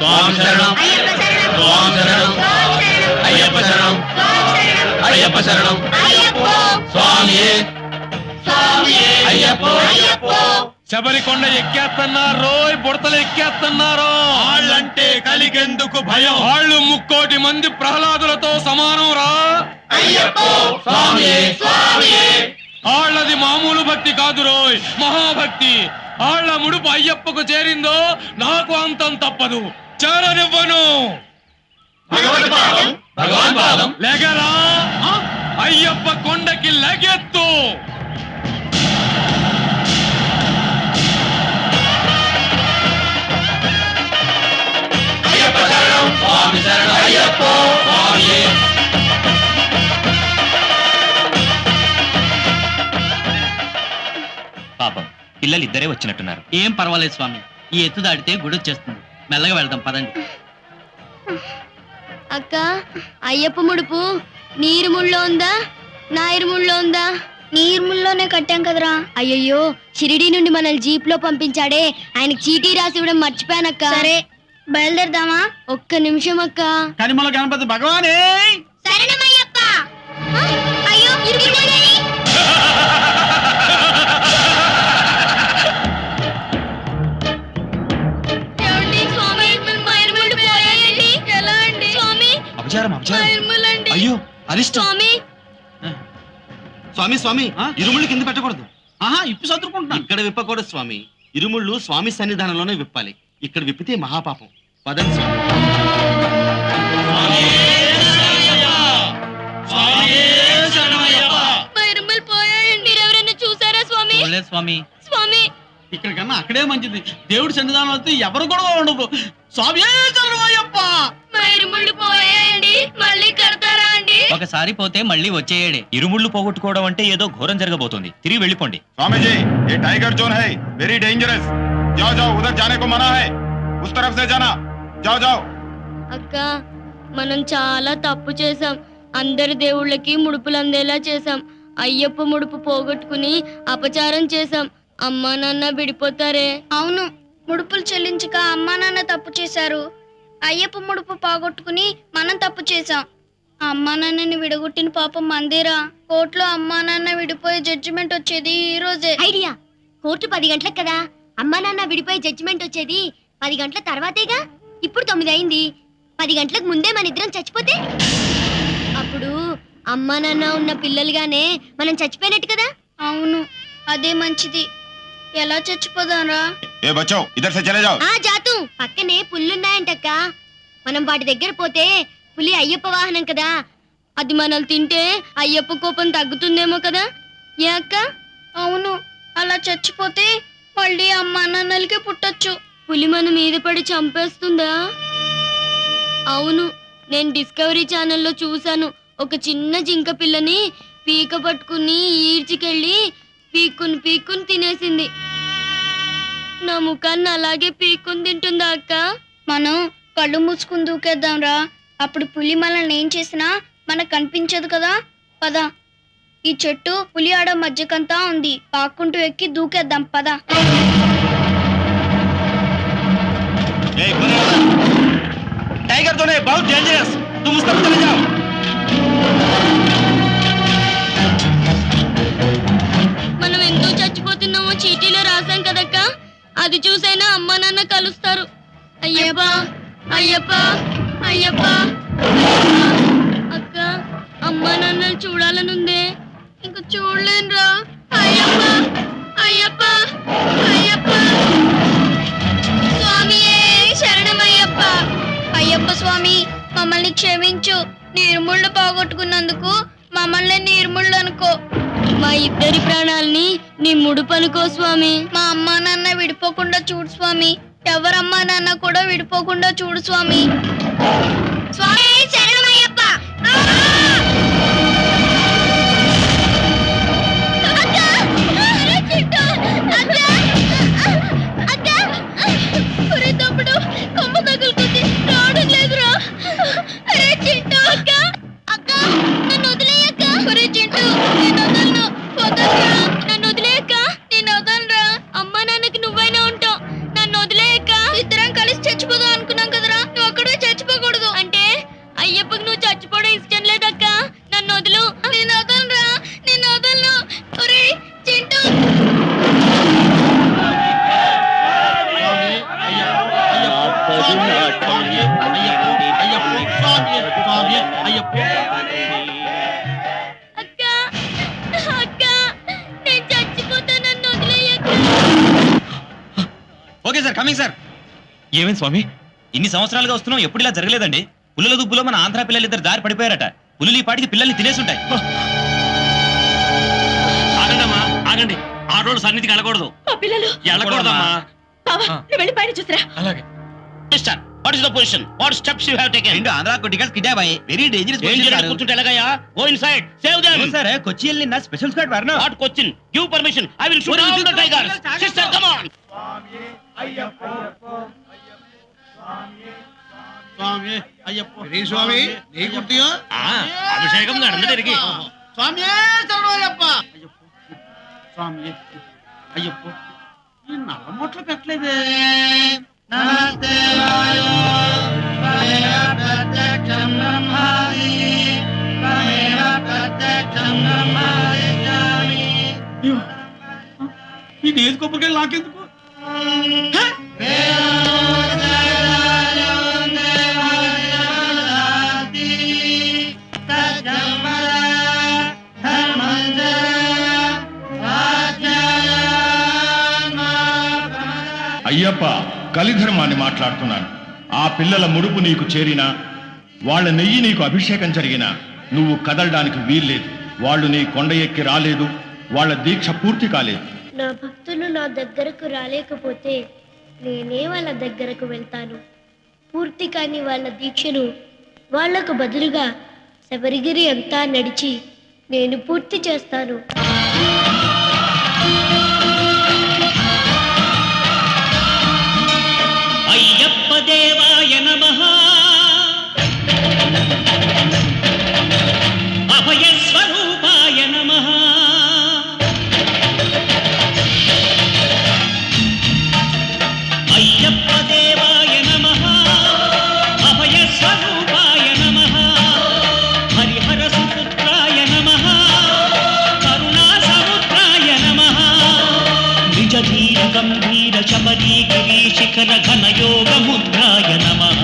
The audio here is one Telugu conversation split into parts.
స్వామి శరణం స్వామి శరణం అయ్యప్ప శరణం అయ్యప్ప శరణం స్వామియే అయ్యప్ప శబరికొండ ఎక్కేస్తున్నారు బుడతలు ఎక్కేస్తున్నారు వాళ్ళంటే కలిగెందుకు భయం వాళ్ళు 3,00,00,000 మంది ప్రహ్లాదులతో సమానం రా వాళ్ళది మామూలు భక్తి కాదు రోయ్ మహాభక్తి వాళ్ళ ముడుపు అయ్యప్పకు చేరిందో నాకు అంతం తప్పదు చేరనివ్వను లెగరా అయ్యప్ప కొండకి లెగెత్తు స్వామి శరణం అయ్యప్ప స్వామి పాపం పిల్లలు ఇద్దరే వచ్చినట్టున్నారు. ఏం పర్వాలేదు స్వామి, ఈ ఎత్తు దాటితే గుడి వచ్చేస్తుంది. మెల్లగా వెళ్దాం పదండి. అక్క అయ్యప్ప ముడుపు నీరుముళ్ళో ఉందా నాయిరుముళ్ళో ఉందా? నీరుముల్లోనే కట్టాం కదరా. అయ్యయ్యో షిరిడీ నుండి మనల్ని జీప్ లో పంపించాడే ఆయనకి చీటీ రాసి ఇవ్వడం మర్చిపోయానక్క. సరే బయలుదేరదామా? ఒక్క నిమిషం అక్క. కనిమల గణపతి భగవానే శరణమయ్యప్ప. అయ్యో అయ్యో అరిష్టం. స్వామి స్వామి ఇరుముళ్ళు కింద పెట్టకూడదు. ఇప్పు చదువుకుంటున్నా. ఇక్కడ విప్పకూడదు స్వామి. ఇరుముళ్ళు స్వామి సన్నిధానంలోనే విప్పాలి. ఇక్కడ విప్పితే మహాపాపం. పదండి చూసారా స్వామి? స్వామి స్వామి ఇక్కడ కన్నా అక్కడే మంచిది. దేవుడి సన్నిధానం వస్తే ఎవరు కూడా ఉండదు. స్వామి శరణమయ్యప్ప. మళ్ళీ కడతారా అండి? ఒకసారి పోతే మళ్ళీ వచ్చేయడే. ఇరుముళ్ళు పోగొట్టుకోవడం అంటే ఏదో ఘోరం జరగబోతుంది. తిరిగి వెళ్ళిపోండి. स्वामी जी ये टाइगर जोन है, वेरी डेंजरस. जाओ जाओ, उधर जाने को मना है. उस तरफ से जाना. जाओ जाओ. అక్క మనం చాలా తప్పు చేసాం. అందరి దేవుళ్ళకి ముడుపులు అందేలా చేసాం. అయ్యప్ప ముడుపు పోగొట్టుకుని అపచారం చేసాం. అమ్మా నాన్న విడిపోతారే. అవును, ముడుపులు చెల్లించక అమ్మా నాన్న తప్పు చేశారు. అయ్యప్ప ముడుపు పోగొట్టుకుని మనం తప్పు చేసాం. అమ్మా నాన్నని విడగొట్టిన పాపం మందిరా. కోర్టులో అమ్మా నాన్న విడిపోయే జడ్జిమెంట్ వచ్చేది ఈ రోజే. ఐడియా, కోర్టు 10 గంటలకు కదా అమ్మా నాన్న విడిపోయే జడ్జిమెంట్ వచ్చేది. 10 గంటల తర్వాతేగా. ఇప్పుడు 9 అయింది. 10 గంటలకు ముందే మన ఇద్దరం చచ్చిపోతే అప్పుడు అమ్మా నాన్న ఉన్న పిల్లలుగానే మనం చచ్చిపోయినట్టు కదా. అవును, అదే మంచిది. ఎలా చచ్చిపోదాంరా? ए बच्चों इधर से चले जाओ. జాతు పక్కనే పుల్లున్నాయంటక్క. మనం వాటి దగ్గర పోతే పులి అయ్యప్ప వాహనం కదా, అది మనల్ని తింటే అయ్యప్ప కోపం తగ్గుతుందేమో కదా. ఏ అక్క? అవును, అలా చచ్చిపోతే మళ్ళీ అమ్మా నాన్నలకి పుట్టొచ్చు. పులి మన మీద పడి చంపేస్తుందా? అవును, నేను డిస్కవరీ ఛానల్లో చూశాను. ఒక చిన్న జింక పిల్లని పీక పట్టుకుని ఈడ్చికెళ్ళి పీక్కుని తినేసింది. నా ముఖాన్ని అలాగే పీక్కుని తింటుందా అక్క? మనం కళ్ళు మూసుకుని దూకేద్దాం రా. అప్పుడు పులి మనల్ని ఏం చేసినా మనకు కనిపించదు కదా. పద, ఈ చెట్టు పులి ఆడ మధ్యకంతా ఉంది. పాక్కుంటూ ఎక్కి దూకేద్దాం. పద. टाइगर जोन है, बहुत डेंजरस. तुम उस तरफ चले जाओ. మనం ఎందుకు చచ్చిపోతున్నామో చీటీలో రాసాం కదక్క. అది చూసైనా అమ్మా నాన్న కలుస్తారు. అయ్యప్ప అయ్యప్ప అయ్యప్ప. అక్క అమ్మా నాన్నలు చూడాలనుందే. ఇంక చూడలేనురా. అయ్యప్ప అయ్యప్ప అయ్యప్ప. స్వామియే శరణమయ్యప్ప. అయ్యప్ప స్వామి, మమ్మల్ని క్షమించు. నీరుముళ్ళు పోగొట్టుకున్నందుకు మమ్మల్ని నీరుముళ్ళు అనుకో. మా ఇద్దరి ప్రాణాలని నీ ముడుపు అనుకో స్వామి. మా అమ్మా నాన్న విడిపోకుండా చూడు స్వామి. ఎవరమ్మా నాన్న కూడా విడిపోకుండా చూడు స్వామి. స్వామి శరణమయ్యప్ప. తమ్ముడు కొమ్మ తగులుతుంది, రావడం లేదురా. అరే చింటూ అక్క అక్క నన్ను వదిలేయక్క. ఒరే చింటూ నేను వదలను. వదలరా, నన్ను వదిలేయక్క. నేను వదలరా. అమ్మా నాన్నకి నువ్వైనా ఉంటావు, నన్ను వదిలేయక్క. ఇద్దరం కలిసి చచ్చిపోదాం అనుకున్నాం కదరా. అక్క అక్క నేను చచ్చిపోతానన్ను వదిలేయక్క. Okay sir, coming sir. ఏమైంది స్వామి? ఇన్ని సంవత్సరాలుగా వస్తున్నాం, ఎప్పుడు ఇలా జరగలేదండి. పులుల దుబ్బులో మన ఆంధ్ర పిల్లలిద్దరు దారి పడిపోయారట. పులులు ఈ పాటికి పిల్లల్ని తినేసుంటాయి. ఆగండమ్మా, ఆగండి. ఆడోళ్ళు సన్నిధికి వెళ్ళకూడదు. మా పిల్లలు వెళ్ళకూడదమ్మా. బావా నువ్వు వెళ్ళి పైన చూసిరా. అలాగే. Mister, what is the position? What steps you have taken? రెండు ఆంధ్ర కొట్టికల్స్ కిడ్నాప్ అయ్యి వెరీ డేంజరస్ కూర్చుంటే ఎలాగయ్యా? Go inside, save them. Sir Kochi వెళ్ళిన స్పెషల్ స్క్వాడ్ వరనా. Not question, give permission. I will shoot all the tigers. Sister, come on. Swami Ayyappa Swami నీ గుర్తియో అభిషేకం നടന്നിരിക്കെ. స్వామి శరణయ్యప్ప. అయ్యప్ప స్వామి అయ్యప్ప ఈ నల్ల మూటలు పెట్టలేదే. అయ్యో, ఈ నేతి కొబ్బరికాయలు నాకెందుకు? అయ్యప్ప, కలిధర్మాన్ని మాట్లాడుతున్నాను. ఆ పిల్లల ముడుపు నీకు చేరినా, వాళ్ళ నెయ్యి నీకు అభిషేకం జరిగినా నువ్వు కదలడానికి వీల్లేదు. వాళ్ళు నీ కొండ ఎక్కి రాలేదు, వాళ్ళ దీక్ష పూర్తి కాలేదు. నా భక్తులు నా దగ్గరకు రాలేకపోతే నేనే వాళ్ళ దగ్గరకు వెళ్తాను. పూర్తి కాని వాళ్ళ దీక్షను వాళ్లకు బదులుగా శబరిగిరి అంతా నడిచి నేను పూర్తి చేస్తాను. అయ్యప్ప దేవాయ నమః. అభయ స్వరూపాయ నమః. అయ్యప్ప దేవాయ నమః. అభయ స్వరూపాయ నమః. హరిహర సుపుత్రాయ నమః. కరుణా సముద్రాయ నమః. నిజ ధీర గంభీర శబరీ గిరీశిఖర ఘనయోగ ముద్రాయ నమః.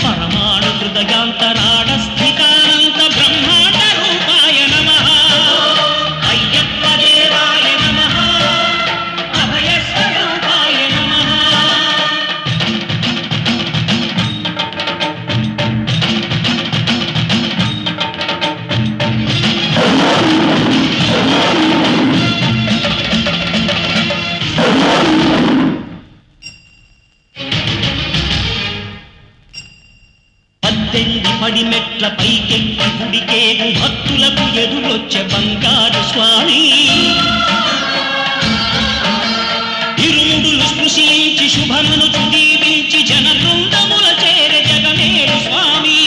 పరమాణు హృదయాంతరాడ స్థితానంత బ్రహ్మాండ రూపాయ నమః. అయ్యప్ప దేవాయ నమః. అభయ స్వరూపాయ నమః. పద్దెనిమిది పడి మెట్ల పైకెక్కి గుడికేగు భక్తులకు ఎదురొచ్చే బంగారు స్వామి. ఇరుముడులు స్పృశించి శుభమును దీవించి జన బృందముల చేరే జగమేడు స్వామి.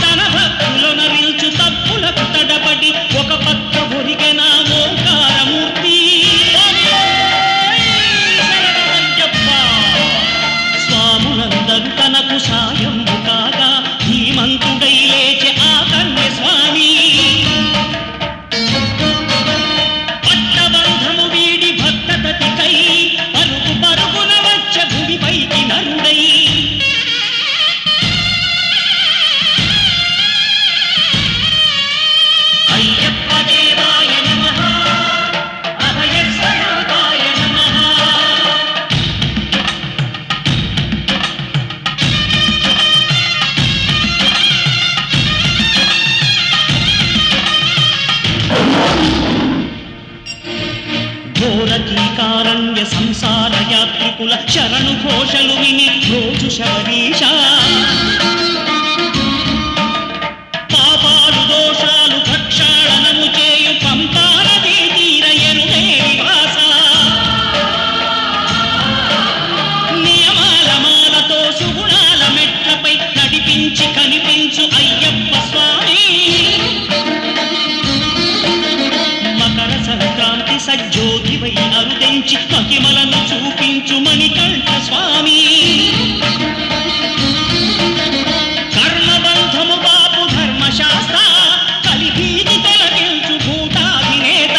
తన భక్తులను నిల్చు తప్పులకు తడబడి ఒక పక్క ఒరిగెన ఓంకారమూర్తి. స్వాములందరూ తనకు సాయము కాగా ధీమంతుడై లేచే ఆ కన్య స్వామి. పట్టబంధము వీడి భక్తతతికై పరుగు పరుగున వచ్చే భూమిపైకి నరుడై. అయ్యప్ప దేవాయ నమః. అభయ స్వరూపాయ నమః. ఘోరకీకారణ్య సంసార యాత్రికుల శరణు ఘోషలు విని రోజు శబరీష. పాపాలు దోషాలు ప్రక్షాళనము చేయు పంపానదీ తీర ఎరుగేరి వాస. నియమాల మాలతో సుగుణాల మెట్లపై నడిపించి కనిపించు అయ్యప్ప స్వామి. మకర సంక్రాంతి సజ్జోతివై అరుదించి మహిమలను చూపించు మణికంఠ స్వామి. కర్మబంధము బాపు ధర్మశాస్త్ర కలిభీతి తొలగించు భూతాధినేత.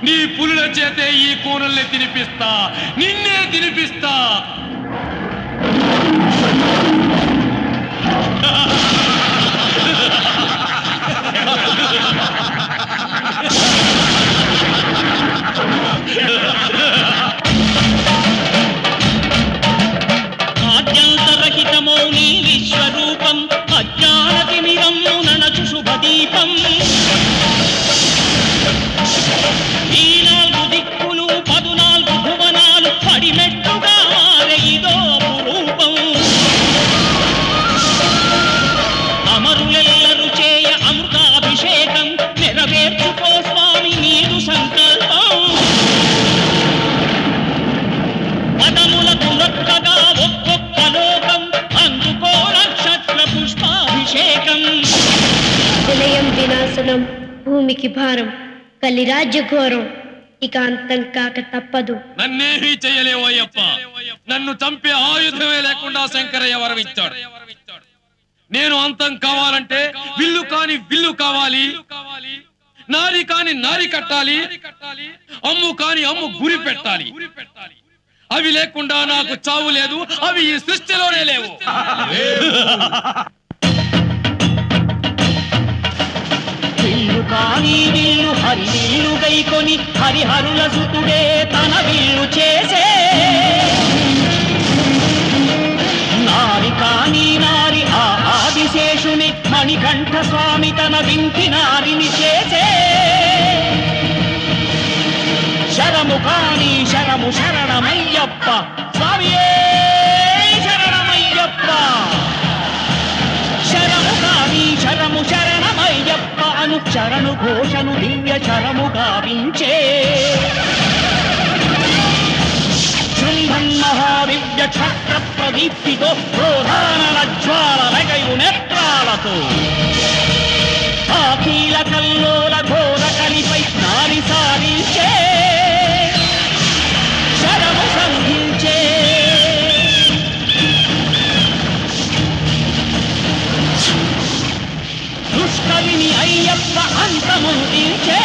నీ పులుల చేతే ఈ కూనల్ని తినిపిస్తా, నిన్నే తినిపిస్తా. ఆద్యంతరహితమౌని విశ్వరూపం అజ్ఞానతిమిరము ననచు శుభదీపం ఈ 4 దిక్కులు 14 భువనాలు పడిమెట్టుగా మారే ఇదో అపురూపం అమరులెల్లరు చేయ అమృతాభిషేకం నెరవేర్చుకో స్వామి నీదు సంకల్పం పదములకు లొక్కగా ఒక్కొక్క లోకం అందుకో నక్షత్ర పుష్పాభిషేకం విలయం వినాశనం భూమికి భారం కలిరాజ్య ఘోరం ఇక అంతం కాక తప్పదు. నన్నేమీ చెయ్యలేవు అయ్యప్ప. నన్ను చంపే ఆయుధమే లేకుండా శంకరయ్య వరమిచ్చాడు. నేను అంతం కావాలంటే విల్లు కాని విల్లు కావాలి, నారి కాని నారి కట్టాలి, అమ్ము కాని అమ్ము గురి పెట్టాలి. అవి లేకుండా నాకు చావు లేదు, అవి ఈ సృష్టిలోనే లేవు. విల్లు కాని విల్లు హరివిల్లు గైకొని హరిహరుల సుతుడే తన విల్లు చేసే నారి కాని నారి ఆ ఆదిశేషుని మణికంఠ స్వామి తన వింటి నారిని చేసే శరము కాని శరము శరణమయ్యప్ప స్వామియే శరణమయ్యప్ప శరము కాని శరము శరణమయ్యప్ప అను శరణు ఘోషను దివ్య శరము గావించే శృంభం మహాదివ్య క్షత్ర ప్రదీప్తితో ప్రోధాన జ్వాల రగయు నేత్రాలతో అఖిల కల్లోల ఘోర కలిపై నారి సారించే శరము సంధించే దుష్టవిని అయ్యప్ప అంతముందించే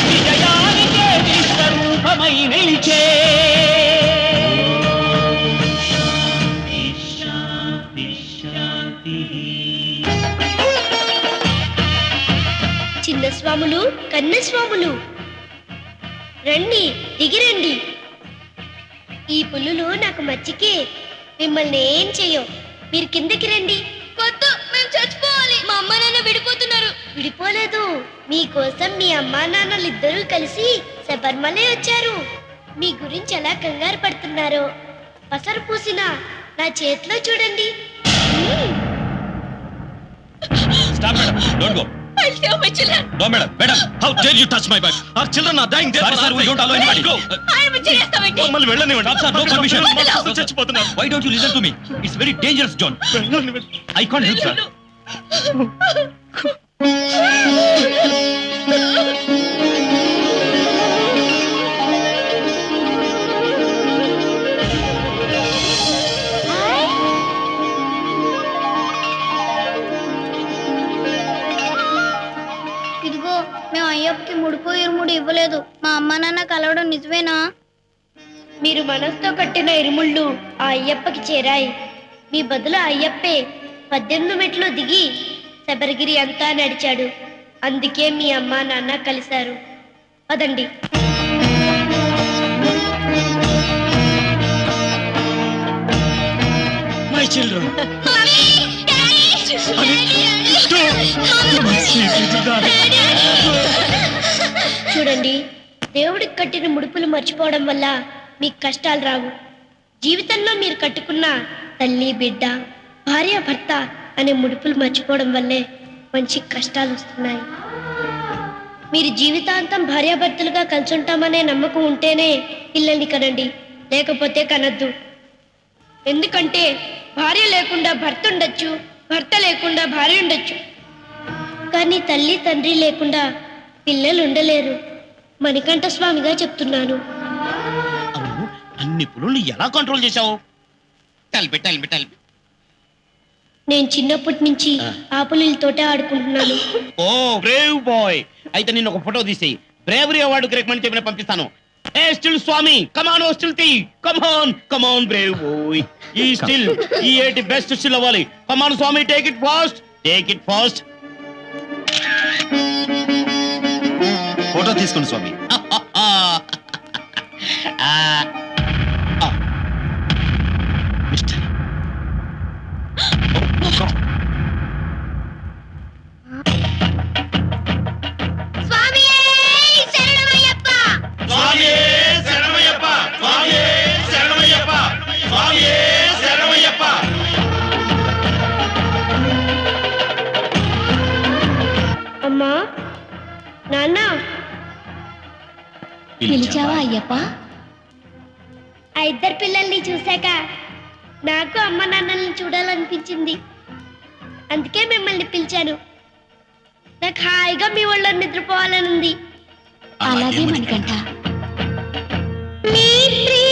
విజయానికే విశ్వరూపమై నిలిచే చిన్న స్వాములు కన్న స్వాములు రండి దిగిరండి. ఈ పుల్లులు నాకు మచ్చికే, మిమ్మల్ని ఏం చెయ్యో. మీరు కిందకి రండి. మేము చచ్చిపోవాలి. మా అమ్మ నాన్న విడిపోతున్నారు. విడిపోలేదు, మీకోసం మీ అమ్మా నాన్నలు ఇద్దరూ కలిసి శబరిమలై వచ్చారు. మీ గురించి ఎలా కంగారు పడుతున్నారో పసరు పూసిన నా చేతిలో చూడండి. Stop, madam. Don't go. I'll tell my children. No, madam. Madam, how dare you touch my bag? Our children are dying there. Sorry, sir. We don't allow anybody. Go. I'm a చేస్తామండి. మమ్మల్ని వెళ్ళనివ్వండి. Stop, sir. No permission. చచ్చిపోతున్నారు. Why don't you listen to me? It's very dangerous, John. I can't help, sir. ఇదిగో మేము అయ్యప్పకి ముడిపో ఇరుముడు ఇవ్వలేదు. మా అమ్మ నాన్న కలవడం నిజమేనా? మీరు మనసుతో కట్టిన ఇరుముళ్ళు ఆ అయ్యప్పకి చేరాయి. మీ బదులు అయ్యప్పే 18 మెట్లు దిగి శబరిగిరి అంతా నడిచాడు. అందుకే మీ అమ్మ నాన్న కలిశారు. పదండి. My children. చూడండి, దేవుడికి కట్టిన ముడుపులు మర్చిపోవడం వల్ల మీకు కష్టాలు రావు. జీవితంలో మీరు కట్టుకున్న తల్లి బిడ్డ భార్య భర్త అనే ముడుపులు మర్చిపోవడం వల్లే మంచి కష్టాలు వస్తున్నాయి. మీరు జీవితాంతం భార్యాభర్తలుగా కలిసి ఉంటామనే నమ్మకం ఉంటేనే పిల్లల్ని కనండి, లేకపోతే కనద్దు. ఎందుకంటే భార్య లేకుండా భర్త ఉండొచ్చు, భర్త లేకుండా భార్య ఉండొచ్చు, కానీ తల్లి తండ్రి లేకుండా పిల్లలు ఉండలేరు. మణికంఠ స్వామిగా చెప్తున్నాను. అవును, అన్ని పులుల్ని ఎలా కంట్రోల్ చేశావు? Tell me. నేను చిన్నప్పటి నుంచి ఆ పులితోటే ఆడుకుంటున్నాను. ఓ బ్రేవ్ బాయ్, అయితే నేను ఒక ఫోటో తీసి బ్రేవరీ అవార్డు రికమెండ్ చెప్పిన పంపిస్తాను. ఏ స్టిల్ స్వామి, కమాన్ ఓ స్టిల్ తీ, కమాన్ బ్రేవ్ బాయ్. ఈ స్టిల్ ఈ ఏటి బెస్ట్ స్టిల్ అవ్వాలి. కమాన్ స్వామి, టేక్ ఇట్ ఫాస్ట్. ఫోటో తీసుకోండి స్వామి. మిస్టర్ స్వామియే శరణమయ్యప్ప! అమ్మా, నాన్న, పిలిచావా అయ్యప్ప? ఆ ఇద్దరు పిల్లల్ని చూశాక నాకు అమ్మ నాన్నల్ని చూడాలనిపించింది. అందుకే మిమ్మల్ని పిలిచాను. నాకు హాయిగా మీ ఒళ్ళో నిద్రపోవాలని ఉంది. అలాగే మనకంట. మీ ప్రియ